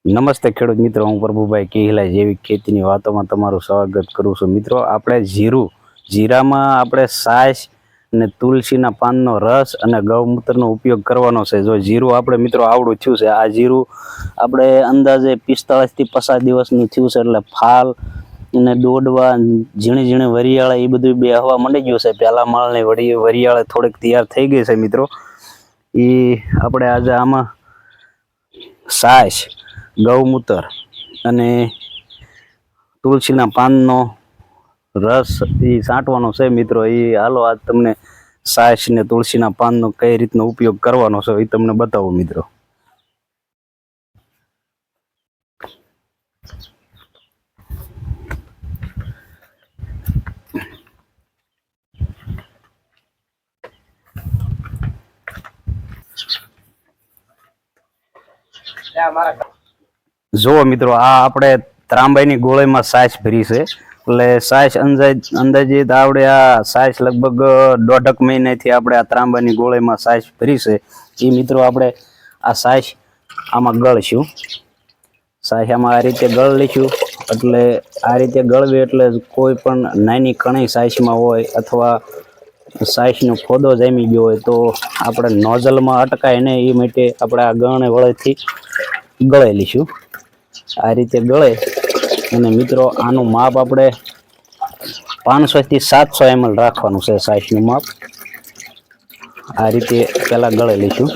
નમસ્તે ખેડૂત મિત્રો, હું પ્રભુભાઈ કેહિલા જૈવિક ખેતીની વાતોમાં તમારું સ્વાગત કરું છું. મિત્રો, આપણે જીરામાં આપણે છાશ અને તુલસીના પાનનો રસ અને ગૌમૂત્રનો ઉપયોગ કરવાનો છે. જો જીરું આપણે મિત્રો આવડું થયું છે, આ જીરું આપણે અંદાજે 45 થી 50 દિવસનું થયું છે, એટલે ફાલ અને દોડવા ઝીણી ઝીણી વરિયાળે એ બધું બે હવા માંડી ગયું છે. પહેલા માળની વરિયાળે થોડીક તૈયાર થઈ ગઈ છે. મિત્રો, એ આપણે આજે આમાં છાશ, ગૌમૂત્ર અને તુલસીના પાનનો રસ એ છાંટવાનો છે. મિત્રો, એ હાલો આજ તમને છાશ ને તુલસીના પાનનો કઈ રીતનો ઉપયોગ કરવાનો છે એ તમને બતાવું. મિત્રો, જુઓ મિત્રો, આ આપણે ત્રાંબાની ગોળીમાં છાશ ભરી છે. એટલે છાશ અંદાજિત આવડે આ છાશ લગભગ 1.5 મહિનાથી આપણે આ ત્રાંબાની ગોળીમાં છાશ ભરી છે. એ મિત્રો આપણે આ છાશ આમાં ગળશું. છાશ આમાં આ રીતે ગળ લઈશું. એટલે આ રીતે ગળવી એટલે કોઈ પણ નાની કણી છાશમાં હોય અથવા છાશનો ફોદો જામી ગયો હોય તો આપણે નોઝલમાં અટકાય ને એ માટે આપણે આ ગણે વળેથી ગળાઈ લઈશું. આ રીતે ગળે અને મિત્રો આનું માપ આપણે 500 થી 700 ml રાખવાનું છે. છાશનું માપ આ રીતે પહેલા ગળે લઈશું.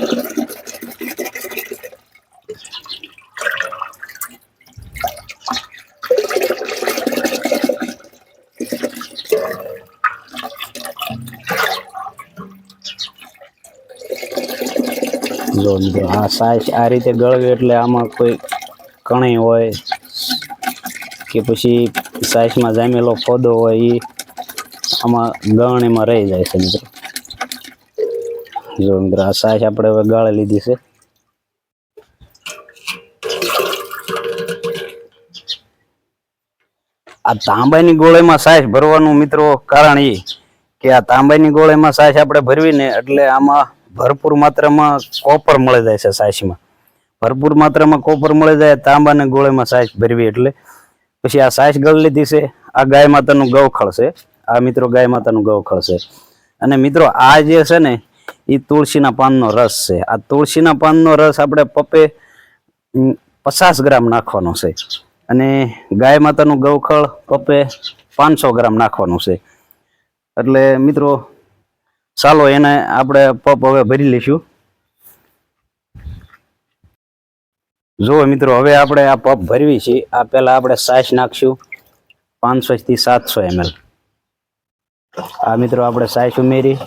જો મિત્રો, આ છાશ આ રીતે ગળવી એટલે આમાં કોઈ કણી હોય કે પછી છાશમાં જામેલો ફોદો હોય એ આમાં ગળણીમાં રહી જાય છે. મિત્રો, જો મિત્રો, આ છાશ આપણે હવે ગાળી લીધી છે. આ તાંબાની ગોળીમાં છાશ ભરવાનું મિત્રો કારણ એ કે આ તાંબાની ગોળીમાં છાશ આપણે ભરવી ને એટલે આમાં ભરપૂર માત્રામાં કોપર મળી જાય છે. છાશમાં ભરપૂર માત્રામાં કોપર મળી જાય તાંબાના ગોળીમાં છાશ ભરવી એટલે. પછી આ છાશ ગળી લીધી છે. આ ગાય માતાનું ગૌખળ છે. આ મિત્રો ગાય માતાનું ગૌખળ છે. અને મિત્રો આ જે છે ને એ તુલસીના પાનનો રસ છે. આ તુલસીના પાનનો રસ આપણે પપ્પે 50 ગ્રામ નાખવાનો છે. અને ગાય માતાનું ગૌખળ પપ્પે 500 ગ્રામ નાખવાનું છે. એટલે મિત્રો ચાલો એને આપણે પપ હવે ભરી લઈશું. જુઓ મિત્રો, હવે આપણે આ પપ ભરવી છે. આ પહેલા આપણે છાશ નાખશું 500 થી 700 ml. આ મિત્રો આપણે છાશ ઉમેરી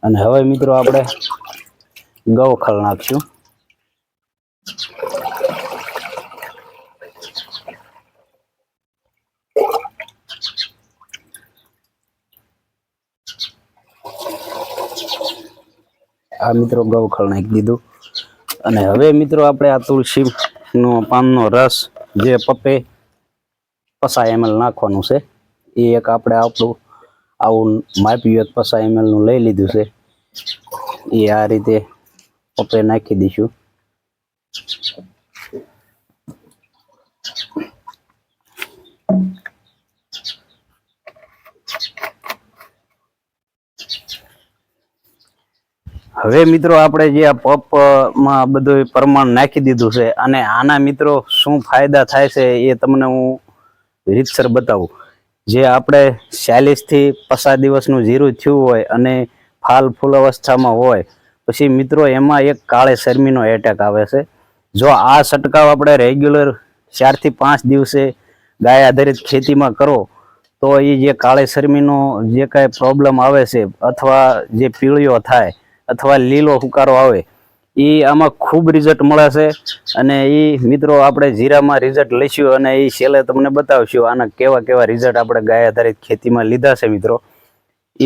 અને હવે મિત્રો આપણે ગૌખળ નાખશું. આ મિત્રો ગૌખળ નાખી દીધું. અને હવે મિત્રો આપણે આ તુલસીનો પાનનો રસ જે પપ્પે 50 ml નાખવાનું છે. એ એક આપણે આપણું આવું માપ્યું 50 ml નું લઈ લીધું છે. એ આ રીતે પપ્પે નાખી દઈશું. હવે મિત્રો આપણે જે આ પપમાં બધું પ્રમાણ નાખી દીધું છે અને આના મિત્રો શું ફાયદા થાય છે એ તમને હું રીતસર બતાવું. જે આપણે 40 થી 50 દિવસનું જીરું થયું હોય અને ફાલ ફૂલ અવસ્થામાં હોય પછી મિત્રો એમાં એક કાળે શરમીનો એટેક આવે છે. જો આ છંટકાવ આપણે રેગ્યુલર 4 થી 5 દિવસે ગાય આધારિત ખેતીમાં કરો તો એ જે કાળે શરમીનો જે કાંઈ પ્રોબ્લેમ આવે છે અથવા જે પીળીઓ થાય અથવા લીલો હુકારો આવે એ આમાં ખૂબ રિઝલ્ટ મળે છે. અને એ મિત્રો આપણે જીરામાં રિઝલ્ટ લઈશું અને એ છેલ્લે તમને બતાવશું આના કેવા કેવા રિઝલ્ટ આપણે ગાય આધારિત ખેતીમાં લીધા છે. મિત્રો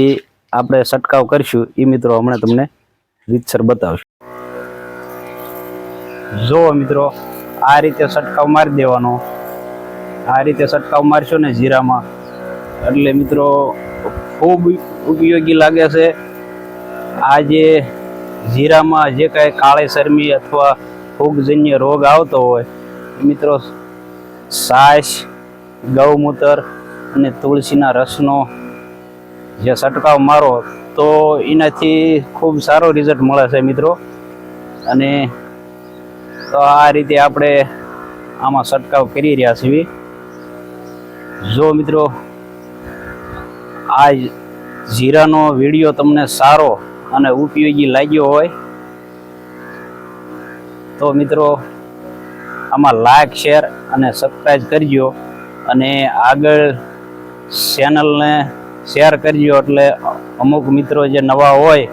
એ આપણે છંટકાવ કરીશું એ મિત્રો હમણાં તમને રીતસર બતાવશું. જો મિત્રો, આ રીતે છંટકાવ મારી દેવાનો. આ રીતે છંટકાવ મારશો ને જીરામાં એટલે મિત્રો ખૂબ ઉપયોગી લાગે છે. આ જે જીરામાં જે કાંઈ કાળી શરમી અથવા ફૂગજન્ય રોગ આવતો હોય મિત્રો, છાશ, ગૌમૂત્ર અને તુલસીના રસનો જે છંટકાવ મારો તો એનાથી ખૂબ સારો રિઝલ્ટ મળે છે મિત્રો. અને તો આ રીતે આપણે આમાં છંટકાવ કરી રહ્યા છીએ. જો મિત્રો આ જીરાનો વિડીયો તમને સારો અને ઉપયોગી લાગ્યો હોય તો મિત્રો આમાં લાઈક, શેર અને સબસ્ક્રાઈબ કરજો અને આગળ ચેનલને શેર કરજો, એટલે અમુક મિત્રો જે નવા હોય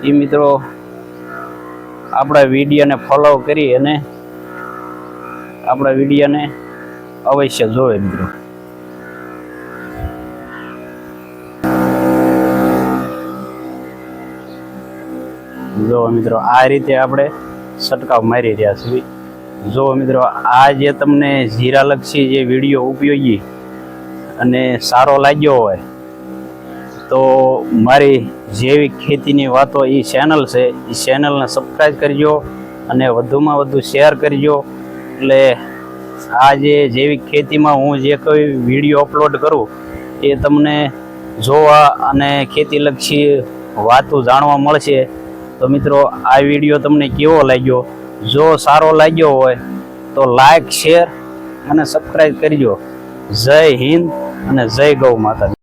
એ મિત્રો આપણા વિડીયોને ફોલો કરી અને આપણા વિડીયોને અવશ્ય જોવે મિત્રો. જો મિત્રો આ રીતે આપણે છંટકાવ મારી રહ્યા છીએ. જો મિત્રો આ જે તમને જીરાલક્ષી જે વિડીયો ઉપયોગી અને સારો લાગ્યો હોય તો મારી જૈવિક ખેતીની વાતો એ ચેનલ છે, એ ચેનલને સબસ્ક્રાઈબ કરજો અને વધુમાં વધુ શેર કરજો. એટલે આ જે જૈવિક ખેતીમાં હું જે કોઈ વિડીયો અપલોડ કરું એ તમને જોવા અને ખેતીલક્ષી વાતો જાણવા મળશે. તો મિત્રો આ વિડીયો તમને કેવો લાગ્યો? જો સારો લાગ્યો હોય તો લાઈક, શેર અને સબસ્ક્રાઈબ કરજો. જય હિન્દ અને જય ગૌ માતા.